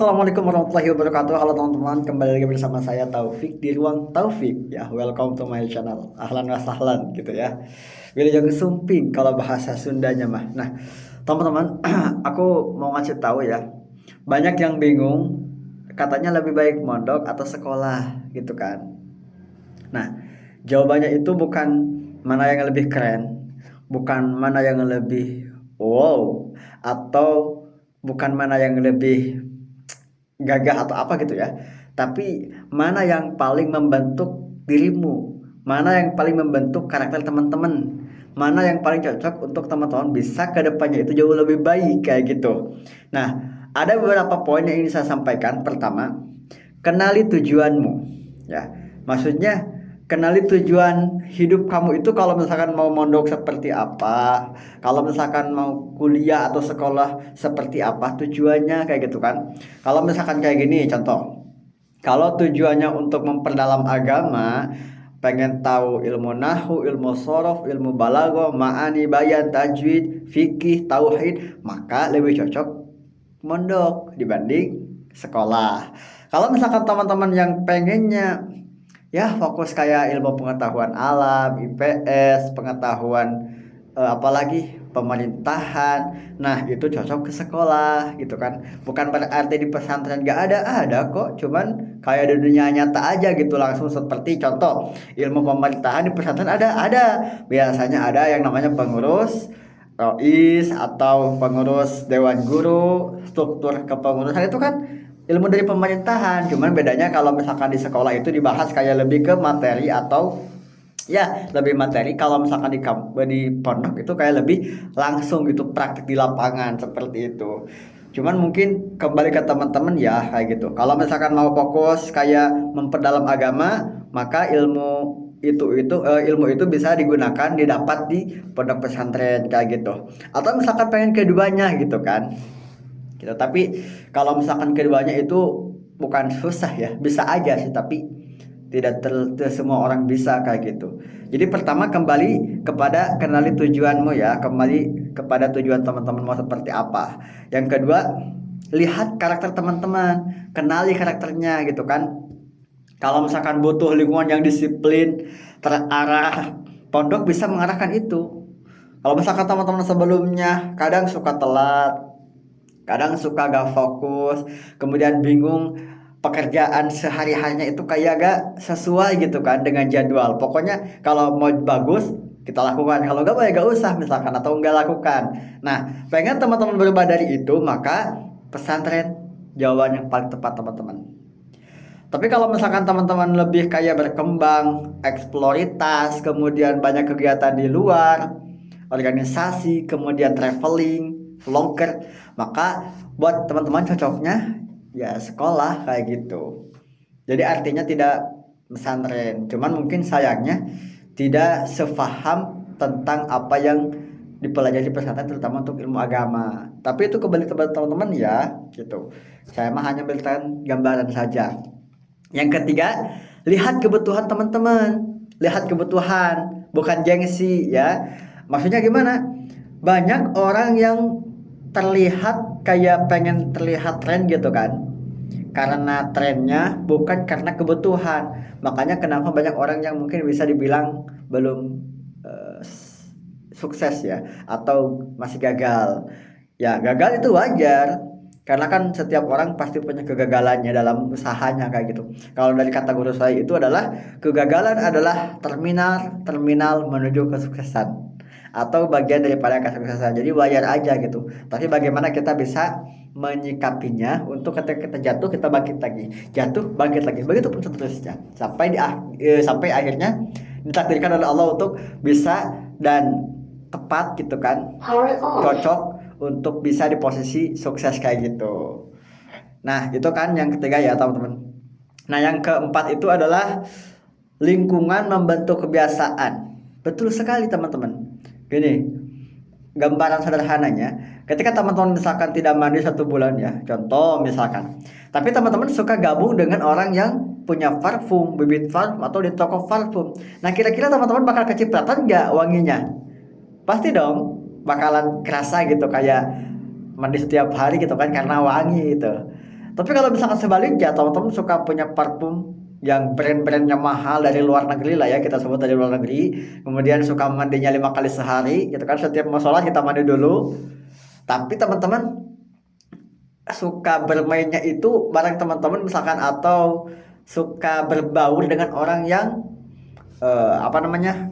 Assalamualaikum warahmatullahi wabarakatuh. Halo teman-teman, kembali lagi bersama saya Taufik di ruang Taufik ya. Welcome to my channel. Ahlan wa sahlan gitu ya. Wilujeng sumping kalau bahasa Sundanya mah. Nah, teman-teman, aku mau ngasih tahu ya. Banyak yang bingung katanya lebih baik mondok atau sekolah gitu kan. Nah, jawabannya itu bukan mana yang lebih keren, bukan mana yang lebih wow, atau bukan mana yang lebih gagah atau apa gitu ya. Tapi mana yang paling membentuk dirimu, mana yang paling membentuk karakter teman-teman, mana yang paling cocok untuk teman-teman bisa ke depannya itu jauh lebih baik kayak gitu. Nah, ada beberapa poin yang ingin saya sampaikan. Pertama, kenali tujuanmu. Ya, maksudnya kenali tujuan hidup kamu itu kalau misalkan mau mondok seperti apa, kalau misalkan mau kuliah atau sekolah seperti apa tujuannya kayak gitu kan. Kalau misalkan kayak gini contoh, kalau tujuannya untuk memperdalam agama, pengen tahu ilmu nahu, ilmu sorof, ilmu balaghah, ma'ani, bayan, tajwid, fikih, tauhid, maka lebih cocok mondok dibanding sekolah. Kalau misalkan teman-teman yang pengennya ya fokus kayak ilmu pengetahuan alam, IPS, pengetahuan apalagi pemerintahan. Nah, itu cocok ke sekolah gitu kan. Bukan berarti di pesantren gak ada kok. Cuman kayak di dunia nyata aja gitu langsung seperti contoh ilmu pemerintahan di pesantren ada. Biasanya ada yang namanya pengurus Rois atau pengurus dewan guru, struktur kepengurusan itu kan ilmu dari pemerintahan. Cuman bedanya kalau misalkan di sekolah itu dibahas kayak lebih ke materi atau ya lebih materi. Kalau misalkan di pondok itu kayak lebih langsung gitu praktik di lapangan seperti itu. Cuman mungkin kembali ke teman-teman ya kayak gitu. Kalau misalkan mau fokus kayak memperdalam agama, maka ilmu itu bisa digunakan didapat di pondok pesantren kayak gitu. Atau misalkan pengen keduanya gitu kan gitu. Tapi kalau misalkan keduanya itu bukan susah ya, bisa aja sih, tapi tidak semua orang bisa kayak gitu. Jadi pertama kembali kepada kenali tujuanmu ya, kembali kepada tujuan teman-teman mau seperti apa. Yang kedua, lihat karakter teman-teman, kenali karakternya gitu kan. Kalau misalkan butuh lingkungan yang disiplin, terarah, pondok bisa mengarahkan itu. Kalau misalkan teman-teman sebelumnya kadang suka telat, kadang suka gak fokus, kemudian bingung pekerjaan sehari-harinya itu kayak gak sesuai gitu kan dengan jadwal. Pokoknya kalau mau bagus kita lakukan, kalau gak boleh gak usah misalkan atau enggak lakukan. Nah, pengen teman-teman berubah dari itu, maka pesantren jawaban yang paling tepat teman-teman. Tapi kalau misalkan teman-teman lebih kayak berkembang, eksploritas, kemudian banyak kegiatan di luar, organisasi, kemudian traveling, vlogger, maka buat teman-teman cocoknya ya sekolah kayak gitu. Jadi artinya tidak pesantren, cuman mungkin sayangnya tidak sepaham tentang apa yang dipelajari di pesantren terutama untuk ilmu agama. Tapi itu kembali kepada teman-teman ya, gitu. Saya mah hanya berikan gambaran saja. Yang ketiga, lihat kebutuhan teman-teman. Lihat kebutuhan, bukan gengsi ya. Maksudnya gimana? Banyak orang yang terlihat kayak pengen terlihat tren gitu kan. Karena trennya bukan karena kebutuhan. Makanya kenapa banyak orang yang mungkin bisa dibilang belum eh, sukses ya atau masih gagal. Ya, gagal itu wajar. Karena kan setiap orang pasti punya kegagalannya dalam usahanya kayak gitu. Kalau dari kata guru saya itu adalah kegagalan adalah terminal menuju kesuksesan atau bagian daripada kesuksesan. Jadi wajar aja gitu. Tapi bagaimana kita bisa menyikapinya untuk ketika kita jatuh kita bangkit lagi, jatuh bangkit lagi, begitu pun seterusnya sampai akhirnya ditakdirkan oleh Allah untuk bisa dan tepat gitu kan, cocok untuk bisa di posisi sukses kayak gitu. Nah, itu kan yang ketiga ya, teman-teman. Nah, yang keempat itu adalah lingkungan membentuk kebiasaan. Betul sekali, teman-teman. Gini, gambaran sederhananya, ketika teman-teman misalkan tidak mandi 1 bulan ya, contoh misalkan. Tapi teman-teman suka gabung dengan orang yang punya parfum, bibit parfum atau di toko parfum. Nah, kira-kira teman-teman bakal kecipratan nggak wanginya? Pasti dong bakalan kerasa gitu kayak mandi setiap hari gitu kan karena wangi gitu. Tapi kalau misalkan sebaliknya teman-teman suka punya parfum yang brand-brandnya mahal dari luar negeri lah ya, kita sebut dari luar negeri, kemudian suka mandinya 5 kali sehari gitu kan, setiap mau sholat kita mandi dulu. Tapi teman-teman suka bermainnya itu bareng teman-teman misalkan, atau suka berbaur dengan orang yang apa namanya,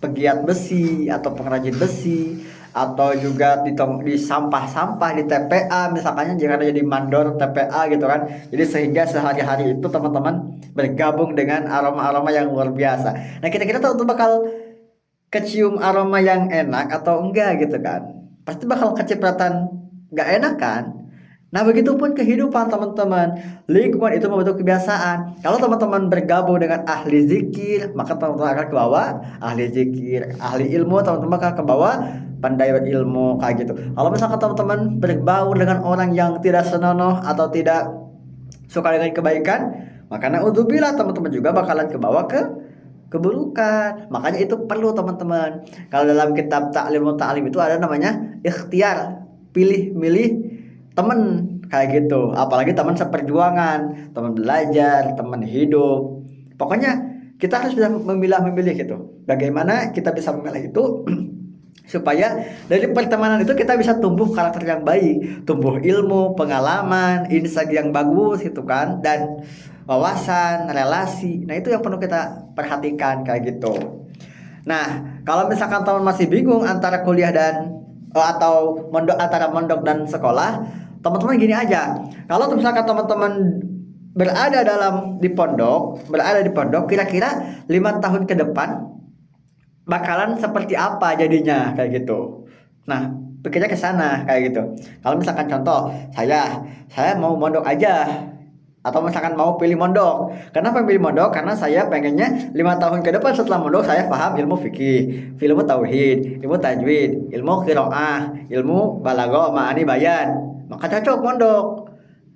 pegiat besi atau pengrajin besi, atau juga di sampah-sampah di TPA misalkannya, jika ada jadi mandor TPA gitu kan. Jadi sehingga sehari-hari itu teman-teman bergabung dengan aroma-aroma yang luar biasa. Nah, kita tuh bakal kecium aroma yang enak atau enggak gitu kan. Pasti bakal kecipratan nggak enak kan. Nah, begitupun kehidupan teman-teman. Lingkungan itu membentuk kebiasaan. Kalau teman-teman bergabung dengan ahli zikir, maka teman-teman akan ke bawah ahli zikir. Ahli ilmu, teman-teman akan ke bawah pandai berilmu kayak gitu. Kalau misalkan teman-teman berbaur dengan orang yang tidak senonoh atau tidak suka dengan kebaikan, maka naudzubillah teman-teman juga bakalan ke bawah ke keburukan. Makanya itu perlu teman-teman. Kalau dalam kitab Ta'lim Ta'lim itu ada namanya ikhtiar, pilih milih teman kayak gitu. Apalagi teman seperjuangan, teman belajar, teman hidup. Pokoknya kita harus bisa memilah-memilih gitu. Bagaimana kita bisa memilah itu supaya dari pertemanan itu kita bisa tumbuh karakter yang baik, tumbuh ilmu, pengalaman, insight yang bagus gitu kan, dan wawasan, relasi. Nah, itu yang perlu kita perhatikan kayak gitu. Nah, kalau misalkan teman masih bingung antara kuliah dan atau mondok, antara mondok dan sekolah, teman-teman gini aja. Kalau misalkan teman-teman berada di pondok, kira-kira 5 tahun ke depan bakalan seperti apa jadinya kayak gitu. Nah, pikirnya ke sana kayak gitu. Kalau misalkan contoh, saya mau mondok aja, atau misalkan mau pilih mondok. Kenapa pilih mondok? Karena saya pengennya 5 tahun ke depan setelah mondok saya paham ilmu fikih, ilmu tauhid, ilmu tajwid, ilmu qiraah, ilmu balaghah, ma'ani bayan. Maka cocok mondok.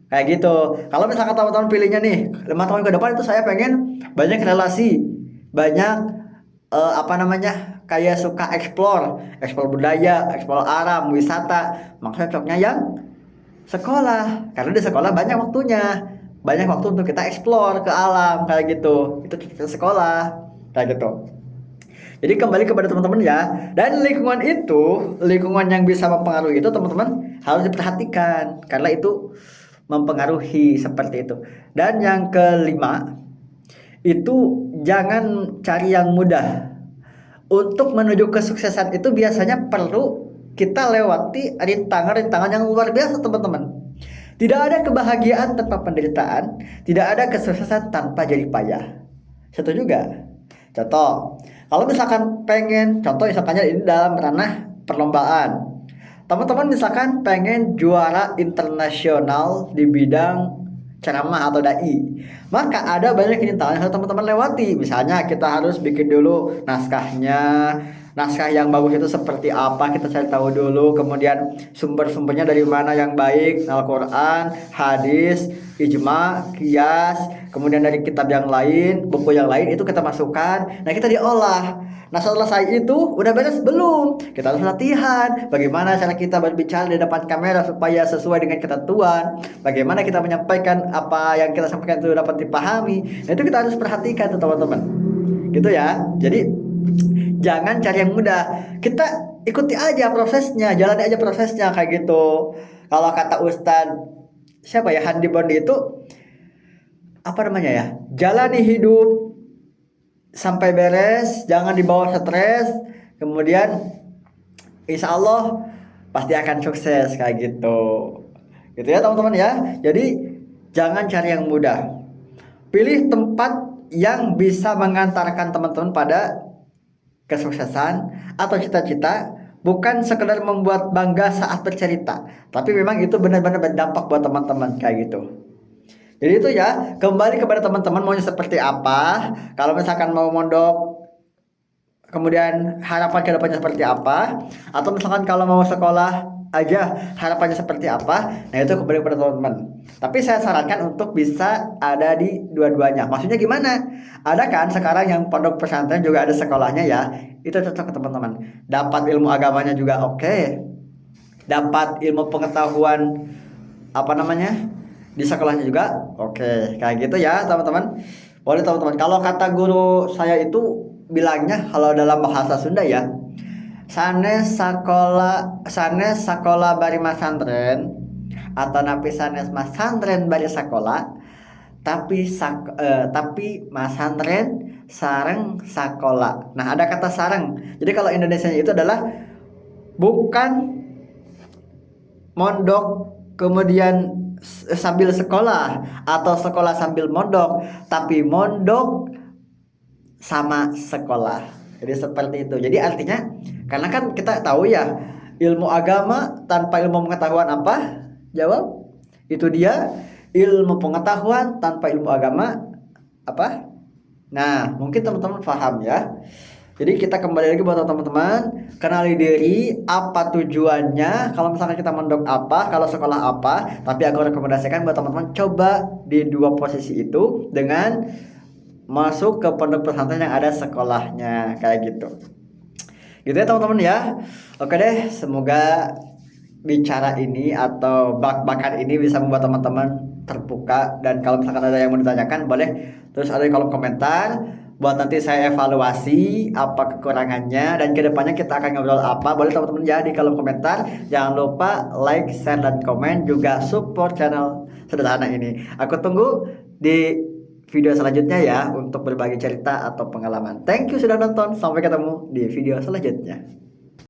Kayak gitu. Kalau misalkan teman-teman pilihnya nih 5 tahun ke depan itu saya pengen banyak relasi, banyak apa namanya, kayak suka explore budaya, explore alam, wisata. Maka cocoknya yang sekolah, karena di sekolah banyak waktunya, banyak waktu untuk kita explore ke alam kayak gitu. Itu ke sekolah kayak gitu. Jadi kembali kepada teman-teman ya. Dan lingkungan yang bisa mempengaruhi itu teman-teman harus diperhatikan, karena itu mempengaruhi seperti itu. Dan yang kelima itu jangan cari yang mudah. Untuk menuju kesuksesan itu biasanya perlu kita lewati rintangan-rintangan yang luar biasa teman-teman. Tidak ada kebahagiaan tanpa penderitaan, tidak ada kesuksesan tanpa jerih payah. Setuju juga? Contoh, kalau misalkan pengen, contoh misalkannya ini dalam ranah perlombaan. Teman-teman misalkan pengen juara internasional di bidang ceramah atau dai, maka ada banyak rintangan yang harus teman-teman lewati. Misalnya kita harus bikin dulu naskahnya. Naskah yang bagus itu seperti apa, kita cari tahu dulu. Kemudian sumber-sumbernya dari mana yang baik, Al-Quran, hadis, ijma, qiyas. Kemudian dari kitab yang lain, buku yang lain itu kita masukkan. Nah, kita diolah. Nah, setelah selesai itu udah beres belum? Kita harus latihan bagaimana cara kita berbicara di depan kamera supaya sesuai dengan ketentuan. Bagaimana kita menyampaikan apa yang kita sampaikan itu dapat dipahami. Nah, itu kita harus perhatikan tuh teman-teman. Gitu ya. Jadi jangan cari yang mudah. Kita ikuti aja prosesnya, jalani aja prosesnya kayak gitu. Kalau kata Ustadz siapa ya, Handi Bondi itu apa namanya ya? Jalani hidup sampai beres, jangan dibawa stres, kemudian insya Allah pasti akan sukses kayak gitu. Gitu ya teman-teman ya. Jadi jangan cari yang mudah. Pilih tempat yang bisa mengantarkan teman-teman pada kesuksesan atau cita-cita, bukan sekedar membuat bangga saat bercerita, tapi memang itu benar-benar berdampak buat teman-teman kayak gitu. Jadi itu ya, kembali kepada teman-teman maunya seperti apa. Kalau misalkan mau mondok, kemudian harapan ke depannya seperti apa, atau misalkan kalau mau sekolah aja harapannya seperti apa. Nah, itu kembali kepada teman-teman. Tapi saya sarankan untuk bisa ada di dua-duanya. Maksudnya gimana? Ada kan sekarang yang pondok pesantren juga ada sekolahnya ya. Itu cocok ke teman-teman. Dapat ilmu agamanya juga oke. Dapat ilmu pengetahuan apa namanya? di sekolahnya juga. Oke, kayak gitu ya teman-teman. Boleh teman-teman. Kalau kata guru saya itu bilangnya kalau dalam bahasa Sunda ya, sanes sakola bari masantren atau napi sanes masantren bari sakola, tapi masantren sareng sakola. Nah, ada kata sareng. Jadi kalau Indonesia itu adalah bukan mondok kemudian sambil sekolah atau sekolah sambil mondok, tapi mondok sama sekolah. Jadi seperti itu. Jadi artinya karena kan kita tahu ya, ilmu agama tanpa ilmu pengetahuan apa? Jawab. Itu dia, ilmu pengetahuan tanpa ilmu agama apa? Nah, mungkin teman-teman paham ya. Jadi kita kembali lagi buat teman-teman, kenali diri, apa tujuannya, kalau misalkan kita mondok apa, kalau sekolah apa. Tapi aku rekomendasikan buat teman-teman coba di dua posisi itu dengan masuk ke pondok pesantren yang ada sekolahnya kayak gitu. Gitu ya teman-teman ya. Oke deh, semoga bicara ini atau bak-bakan ini bisa membuat teman-teman terbuka, dan kalau misalkan ada yang mau ditanyakan boleh terus ada di kolom komentar buat nanti saya evaluasi apa kekurangannya, dan kedepannya kita akan ngobrol apa. Boleh teman-teman ya di kolom komentar. Jangan lupa like, share, dan komen, juga support channel sederhana ini. Aku tunggu di video selanjutnya ya untuk berbagi cerita atau pengalaman. Thank you sudah nonton, sampai ketemu di video selanjutnya.